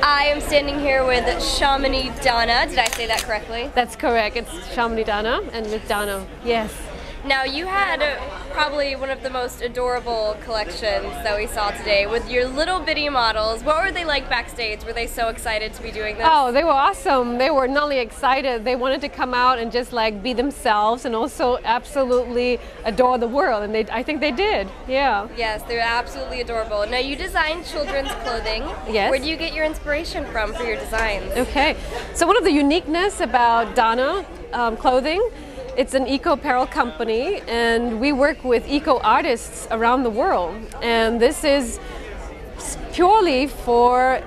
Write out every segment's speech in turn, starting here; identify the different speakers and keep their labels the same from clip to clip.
Speaker 1: I am standing here with Shamini Dana. Did I say that correctly?
Speaker 2: That's correct. It's Shamini Dana and with Dana. Yes.
Speaker 1: Now, you had probably one of the most adorable collections that we saw today with your little bitty models. What were they like backstage? Were they so excited to be doing this?
Speaker 2: Oh, they were awesome. They were not only excited, they wanted to come out and just like be themselves and also absolutely adore the world. And I think they did. Yeah.
Speaker 1: Yes, they're absolutely adorable. Now, you design children's clothing.
Speaker 2: Yes.
Speaker 1: Where do you get your inspiration from for your designs?
Speaker 2: Okay. So one of the uniqueness about Dana clothing, it's an eco-apparel company, and we work with eco-artists around the world. And this is purely for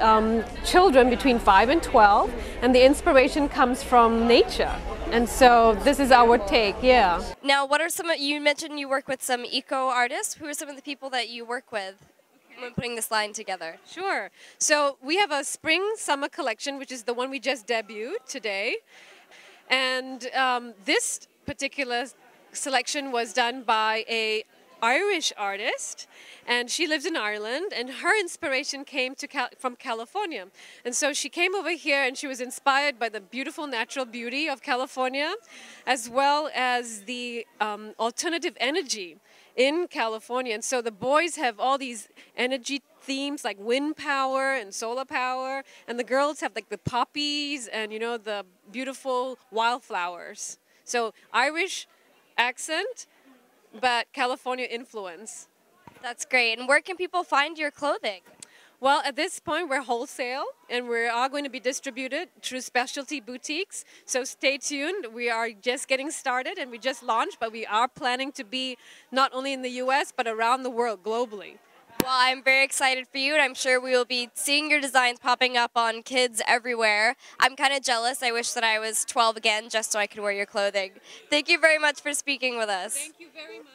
Speaker 2: children between 5 and 12, and the inspiration comes from nature. And so this is our take, yeah.
Speaker 1: Now, what are you mentioned you work with some eco-artists. Who are some of the people that you work with when putting this line together?
Speaker 2: Sure. So we have a spring-summer collection, which is the one we just debuted today. And this particular selection was done by an Irish artist, and she lives in Ireland, and her inspiration came from California. And so she came over here and she was inspired by the beautiful natural beauty of California, as well as the alternative energy in California. And so the boys have all these energy themes like wind power and solar power, and the girls have like the poppies and, you know, the beautiful wildflowers. So Irish accent, but California influence.
Speaker 1: That's great. And where can people find your clothing?
Speaker 2: Well, at this point, we're wholesale, and we are going to be distributed through specialty boutiques. So stay tuned. We are just getting started, and we just launched, but we are planning to be not only in the U.S., but around the world, globally.
Speaker 1: Well, I'm very excited for you, and I'm sure we will be seeing your designs popping up on kids everywhere. I'm kind of jealous. I wish that I was 12 again just so I could wear your clothing. Thank you very much for speaking with us.
Speaker 2: Thank you very much.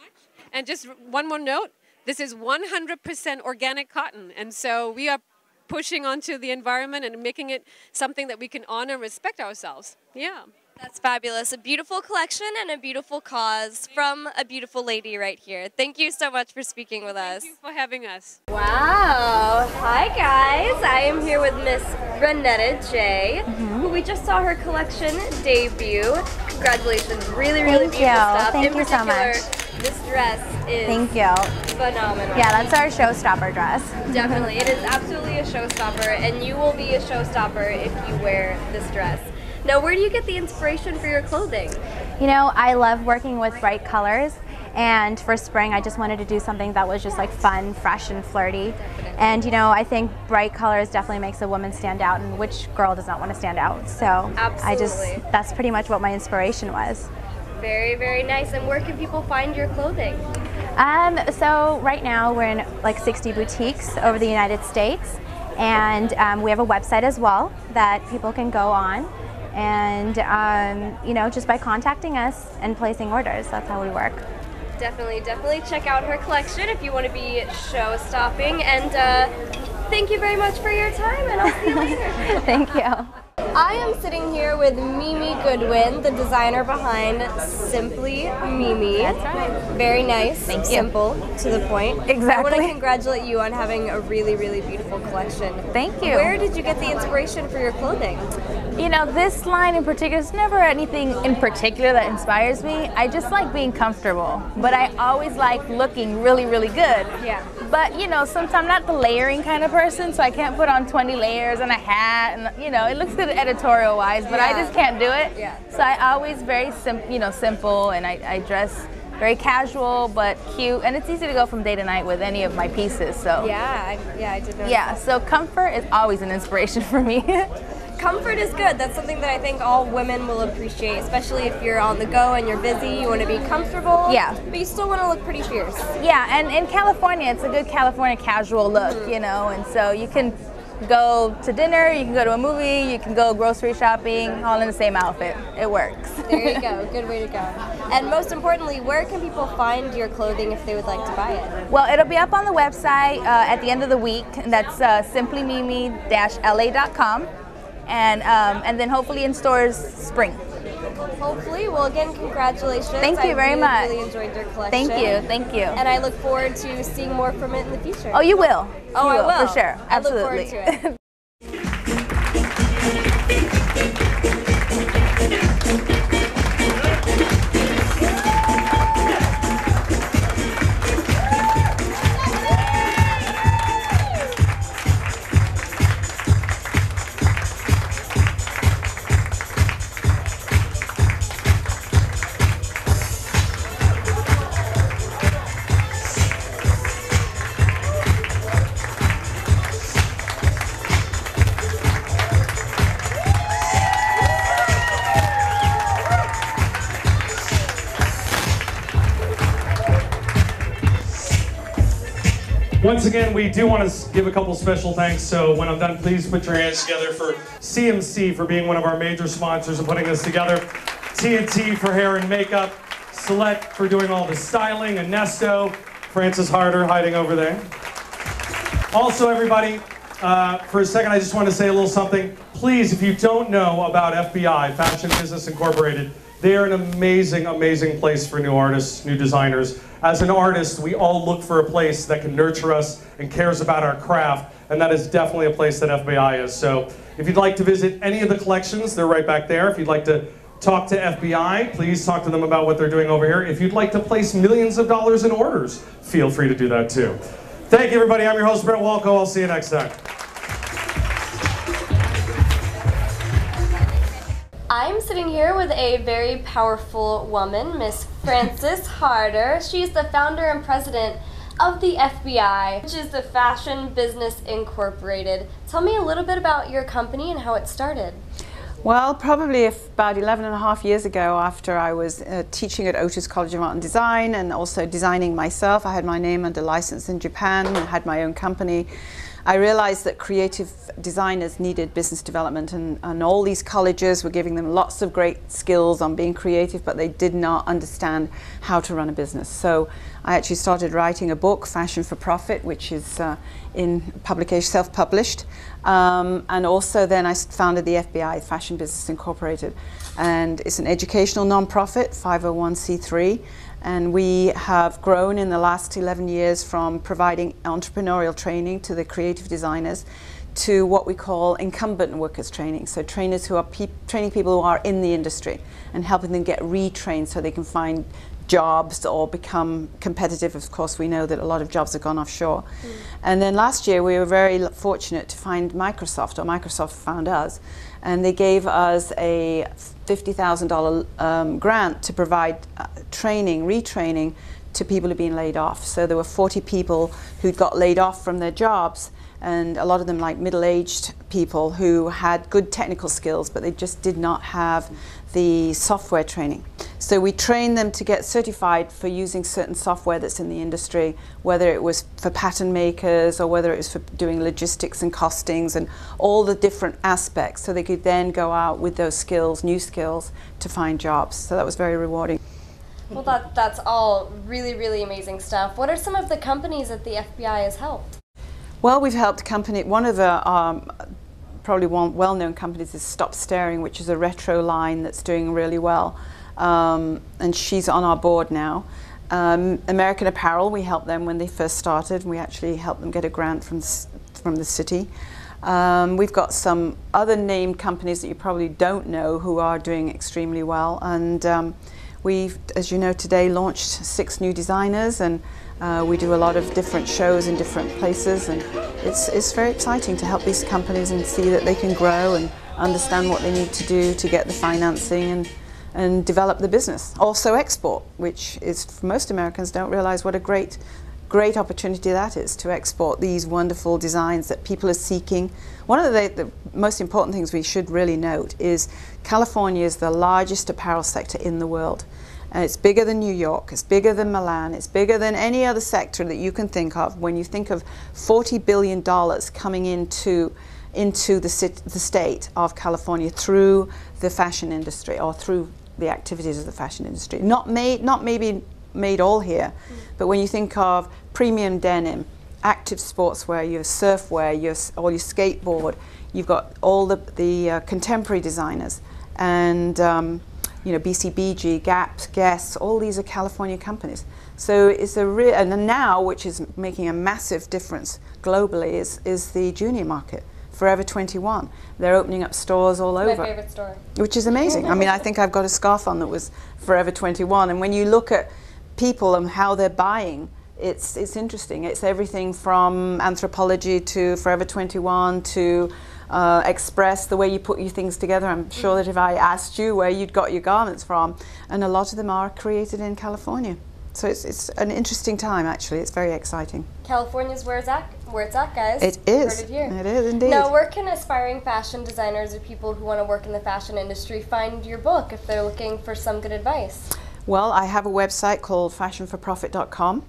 Speaker 2: And just one more note, this is 100% organic cotton, and so we are pushing onto the environment and making it something that we can honor and respect ourselves. Yeah.
Speaker 1: That's fabulous. A beautiful collection and a beautiful cause from a beautiful lady right here. Thank you so much for speaking with us.
Speaker 2: Thank you for having us.
Speaker 1: Wow. Hi, guys. I am here with Miss Renetta J, who we just saw her collection debut. Congratulations. Really, really beautiful stuff.
Speaker 3: Thank you so much.
Speaker 1: This dress is phenomenal.
Speaker 3: Yeah, that's our showstopper dress.
Speaker 1: Definitely. It is absolutely a showstopper, and you will be a showstopper if you wear this dress. Now, where do you get the inspiration for your clothing?
Speaker 3: You know, I love working with bright colors, and for spring I just wanted to do something that was just like fun, fresh, and flirty. And you know, I think bright colors definitely makes a woman stand out, and which girl does not want to stand out? So
Speaker 1: absolutely.
Speaker 3: That's pretty much what my inspiration was.
Speaker 1: Very, very nice. And where can people find your clothing?
Speaker 3: So right now we're in like 60 boutiques over the United States, and we have a website as well that people can go on. And, you know, just by contacting us and placing orders, that's how we work.
Speaker 1: Definitely, definitely check out her collection if you want to be show-stopping. And thank you very much for your time, and I'll see you later.
Speaker 3: Thank you.
Speaker 1: I am sitting here with Mimi Goodwin, the designer behind Simply Mimi.
Speaker 3: That's right.
Speaker 1: Very nice.
Speaker 3: Thank you.
Speaker 1: Simple, to the point.
Speaker 3: Exactly.
Speaker 1: I want to congratulate you on having a really, really beautiful collection.
Speaker 3: Thank you.
Speaker 1: Where did you get the inspiration for your clothing?
Speaker 4: You know, this line in particular, there's never anything in particular that inspires me. I just like being comfortable, but I always like looking really, really good.
Speaker 1: Yeah.
Speaker 4: But, you know, sometimes I'm not the layering kind of person, so I can't put on 20 layers and a hat, and, you know, it looks good editorial-wise, but I just can't do it.
Speaker 1: Yeah.
Speaker 4: So I always very simple, and I dress very casual but cute, and it's easy to go from day to night with any of my pieces. So
Speaker 1: I did know.
Speaker 4: Yeah, so comfort is always an inspiration for me.
Speaker 1: Comfort is good. That's something that I think all women will appreciate, especially if you're on the go and you're busy. You want to be comfortable, but you still want to look pretty fierce.
Speaker 4: Yeah, and in California, it's a good California casual look, you know, and so you can go to dinner, you can go to a movie, you can go grocery shopping, all in the same outfit. It works.
Speaker 1: There you go. Good way to go. And most importantly, where can people find your clothing if they would like to buy it?
Speaker 4: Well, it'll be up on the website at the end of the week. That's simplymimi-la.com. And then hopefully in stores spring.
Speaker 1: Hopefully. Well, again, congratulations.
Speaker 4: Thank you very much.
Speaker 1: I really enjoyed your collection.
Speaker 4: Thank you.
Speaker 1: And I look forward to seeing more from it in the future.
Speaker 4: Oh, you will.
Speaker 1: Oh,
Speaker 4: you
Speaker 1: I will.
Speaker 4: For sure. Absolutely.
Speaker 1: I look forward to it.
Speaker 5: Once again, we do want to give a couple special thanks. So when I'm done, please put your hands together for CMC for being one of our major sponsors and putting this together. T&T for hair and makeup. Select for doing all the styling. Ernesto. Francis Harder hiding over there. Also, everybody, for a second, I just want to say a little something. Please, if you don't know about FBI, Fashion Business Incorporated, they are an amazing, amazing place for new artists, new designers. As an artist, we all look for a place that can nurture us and cares about our craft, and that is definitely a place that FBI is. So if you'd like to visit any of the collections, they're right back there. If you'd like to talk to FBI, please talk to them about what they're doing over here. If you'd like to place millions of dollars in orders, feel free to do that too. Thank you, everybody. I'm your host, Brett Walco. I'll see you next time.
Speaker 1: I'm sitting here with a very powerful woman, Miss Francis Harder. She's the founder and president of the FBI, which is the Fashion Business Incorporated. Tell me a little bit about your company and how it started.
Speaker 6: Well, probably about 11.5 years ago, after I was teaching at Otis College of Art and Design and also designing myself. I had my name under license in Japan and had my own company. I realized that creative designers needed business development, and all these colleges were giving them lots of great skills on being creative, but they did not understand how to run a business. So I actually started writing a book, Fashion for Profit, which is in publication, self-published. And also then I founded the FBI, Fashion Business Incorporated. And it's an educational non-profit, 501c3. And we have grown in the last 11 years from providing entrepreneurial training to the creative designers to what we call incumbent workers training. So trainers who are training people who are in the industry and helping them get retrained so they can find jobs or become competitive. Of course, we know that a lot of jobs have gone offshore. And then last year we were very fortunate to find Microsoft, or Microsoft found us, and they gave us a $50,000 grant to provide training, retraining to people who've been laid off. So there were 40 people who got laid off from their jobs, and a lot of them like middle-aged people who had good technical skills, but they just did not have the software training. So we trained them to get certified for using certain software that's in the industry, whether it was for pattern makers or whether it was for doing logistics and costings and all the different aspects, so they could then go out with those skills, new skills, to find jobs. So that was very rewarding.
Speaker 1: Well, that's all really, really amazing stuff. What are some of the companies that the FBI has helped?
Speaker 6: Well, we've helped one of the probably well-known companies is Stop Staring, which is a retro line that's doing really well. And she's on our board now. American Apparel, we helped them when they first started. We actually helped them get a grant from the city. We've got some other named companies that you probably don't know who are doing extremely well. And we've, as you know, today launched 6 new designers, and we do a lot of different shows in different places, and it's very exciting to help these companies and see that they can grow and understand what they need to do to get the financing and develop the business. Also export, which is, for most Americans don't realize what a great opportunity that is, to export these wonderful designs that people are seeking. One of the most important things we should really note is California is the largest apparel sector in the world. And it's bigger than New York, it's bigger than Milan, it's bigger than any other sector that you can think of. When you think of $40 billion coming into the state of California through the fashion industry, or through the activities of the fashion industry. Not maybe made all here, but when you think of premium denim, active sportswear, your surfwear, all your skateboard, you've got all the contemporary designers, and you know, BCBG, Gap, Guess, all these are California companies. So it's a real, and now, which is making a massive difference globally, is the junior market. Forever 21. They're opening up stores all over.
Speaker 1: My favorite store.
Speaker 6: Which is amazing. I mean, I think I've got a scarf on that was Forever 21. And when you look at people and how they're buying, it's interesting. It's everything from Anthropologie to Forever 21 to Express, the way you put your things together. I'm sure that if I asked you where you'd got your garments from, and a lot of them are created in California. So it's an interesting time, actually. It's very exciting.
Speaker 1: California's where it's at, guys.
Speaker 6: It is.
Speaker 1: Heard it here.
Speaker 6: It is indeed.
Speaker 1: Now, where can aspiring fashion designers or people who want to work in the fashion industry find your book if they're looking for some good advice?
Speaker 6: Well, I have a website called fashionforprofit.com,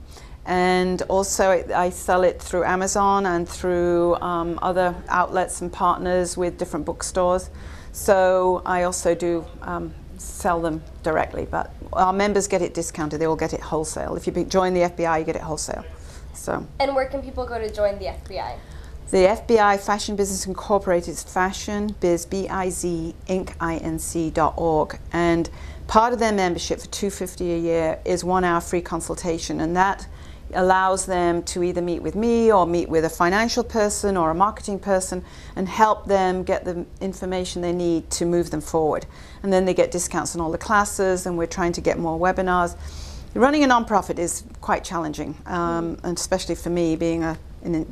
Speaker 6: And also I sell it through Amazon and through other outlets and partners with different bookstores. So I also do sell them directly, but our members get it discounted. They all get it wholesale. If you join the FBI, you get it wholesale. So.
Speaker 1: And where can people go to join the FBI?
Speaker 6: The FBI Fashion Business Incorporated is fashionbizinc.org, and part of their membership for $250 a year is 1 hour free consultation, and that allows them to either meet with me or meet with a financial person or a marketing person and help them get the information they need to move them forward. And then they get discounts on all the classes, and we're trying to get more webinars. Running a nonprofit is quite challenging, and especially for me, being a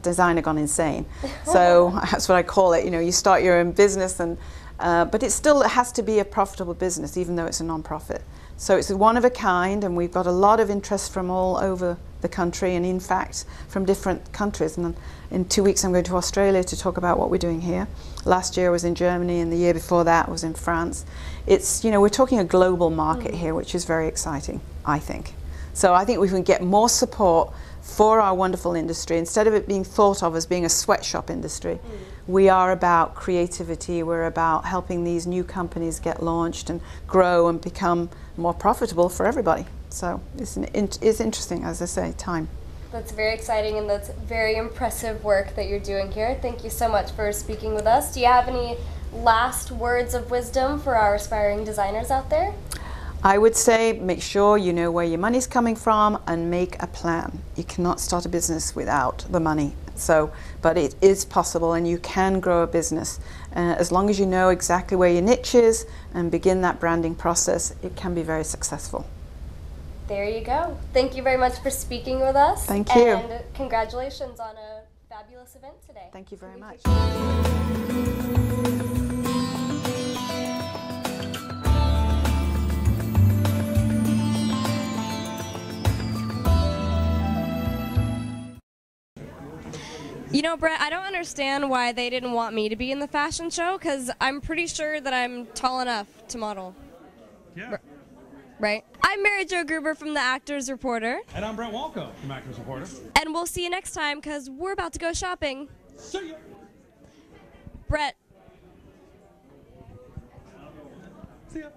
Speaker 6: designer gone insane. So that's what I call it. You know, you start your own business, and but it still has to be a profitable business, even though it's a nonprofit. So it's one of a kind, and we've got a lot of interest from all over the country, and in fact from different countries. And in 2 weeks I'm going to Australia to talk about what we're doing here. Last year I was in Germany, and the year before that was in France. It's, you know, we're talking a global market here, which is very exciting, I think. So I think we can get more support for our wonderful industry. Instead of it being thought of as being a sweatshop industry, we are about creativity. We're about helping these new companies get launched and grow and become more profitable for everybody. So it's interesting, as I say, time.
Speaker 1: That's very exciting, and that's very impressive work that you're doing here. Thank you so much for speaking with us. Do you have any last words of wisdom for our aspiring designers out there?
Speaker 6: I would say make sure you know where your money's coming from and make a plan. You cannot start a business without the money. So, but it is possible, and you can grow a business. As long as you know exactly where your niche is and begin that branding process, it can be very successful.
Speaker 1: There you go. Thank you very much for speaking with us.
Speaker 6: Thank you.
Speaker 1: And congratulations on a fabulous event today.
Speaker 6: Thank you very much.
Speaker 1: You know, Brett, I don't understand why they didn't want me to be in the fashion show, because I'm pretty sure that I'm tall enough to model.
Speaker 5: Yeah.
Speaker 1: Right? I'm Mary Jo Gruber from the Actors Reporter.
Speaker 5: And I'm Brett Walco from Actors Reporter.
Speaker 1: And we'll see you next time, because we're about to go shopping.
Speaker 5: See ya.
Speaker 1: Brett.
Speaker 5: See ya.